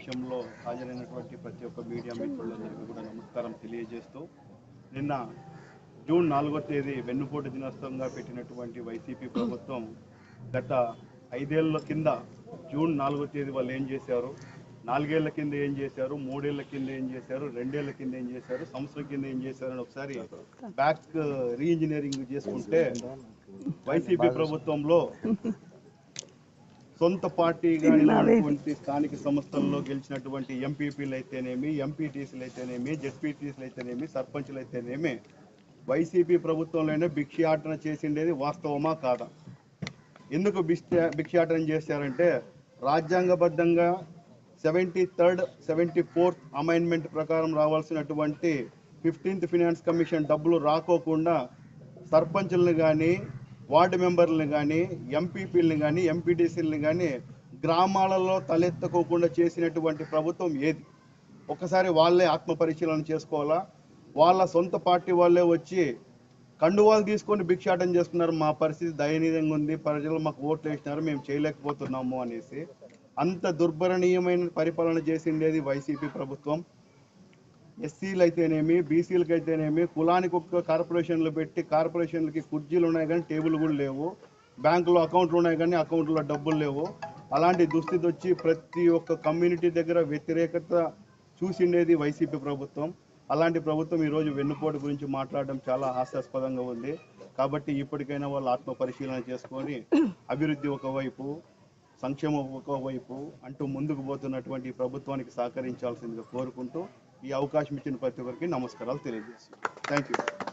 సమక్షంలో హాజరైనటువంటి ప్రతి ఒక్క మీడియా మిత్రులందరికీ కూడా నమస్కారం తెలియజేస్తూ, నిన్న జూన్ 4వ తేదీ వెన్నుపోటు దినోత్సవంగా పెట్టినటువంటి వైసీపీ ప్రభుత్వం గత 5 ఏళ్ల కింద జూన్ 4వ తేదీ వాళ్ళు ఏం చేశారు, 4 ఏళ్ల కింద ఏం చేశారు, 3 ఏళ్ల కింద ఏం చేశారు, 2 ఏళ్ల కింద ఏం చేశారు, సంవత్సరం కింద ఏం చేశారని ఒకసారి బ్యాక్ రీఇంజనీరింగ్ చేసుకుంటే వైసీపీ ప్రభుత్వంలో సొంత పార్టీగా ఉన్నటువంటి స్థానిక సంస్థల్లో గెలిచినటువంటి ఎంపీపీలు అయితేనేమి, ఎంపీటీసీలు అయితేనేమి, జెడ్పీటీసీలు అయితేనేమి, సర్పంచులు అయితేనేమి వైసీపీ ప్రభుత్వంలోనే భిక్షాటన చేసిండేది వాస్తవమా కాదా? ఎందుకు భిక్షాటన చేశారంటే రాజ్యాంగబద్ధంగా 73rd 74th అమైన్మెంట్ ప్రకారం రావాల్సినటువంటి 15th ఫినాన్స్ కమిషన్ డబ్బులు రాకోకుండా సర్పంచులను కానీ, వార్డు మెంబర్లను కానీ, ఎంపీపీలను కానీ, ఎంపీటీసీలను కానీ గ్రామాలలో తలెత్తుకోకుండా చేసినటువంటి ప్రభుత్వం ఏది? ఒకసారి వాళ్ళే ఆత్మపరిశీలన చేసుకోవాలా. వాళ్ళ సొంత పార్టీ వాళ్ళే వచ్చి కండువాలు తీసుకొని భిక్షాటన చేస్తున్నారు. మా పరిస్థితి దయనీయంగా ఉంది, ప్రజలు మాకు ఓట్లు వేసినారు, మేము చేయలేకపోతున్నాము అనేసి. అంత దుర్భరణీయమైన పరిపాలన చేసిండేది వైసీపీ ప్రభుత్వం. ఎస్సీలు అయితేనేమి, బీసీలకు అయితేనేమి కులానికి ఒక్క కార్పొరేషన్లు పెట్టి కార్పొరేషన్లకి కుర్చీలు ఉన్నాయి కానీ టేబుల్ కూడా లేవు, బ్యాంకులో అకౌంట్లు ఉన్నాయి కానీ అకౌంట్లో డబ్బులు లేవు. అలాంటి దుస్థితి వచ్చి ప్రతి ఒక్క కమ్యూనిటీ దగ్గర వ్యతిరేకత చూసిండేది వైసీపీ ప్రభుత్వం. అలాంటి ప్రభుత్వం ఈరోజు వెన్నుపోటు గురించి మాట్లాడడం చాలా హాస్యాస్పదంగా ఉంది. కాబట్టి ఇప్పటికైనా వాళ్ళు ఆత్మపరిశీలన చేసుకొని అభివృద్ధి ఒకవైపు, సంక్షేమం ఒకవైపు అంటూ ముందుకు పోతున్నటువంటి ఈ ప్రభుత్వానికి సహకరించాల్సిందిగా కోరుకుంటూ ఈ అవకాశం ఇచ్చిన ప్రతి ఒక్కరికి నమస్కారాలు తెలియజేస్తున్నాను. Thank you.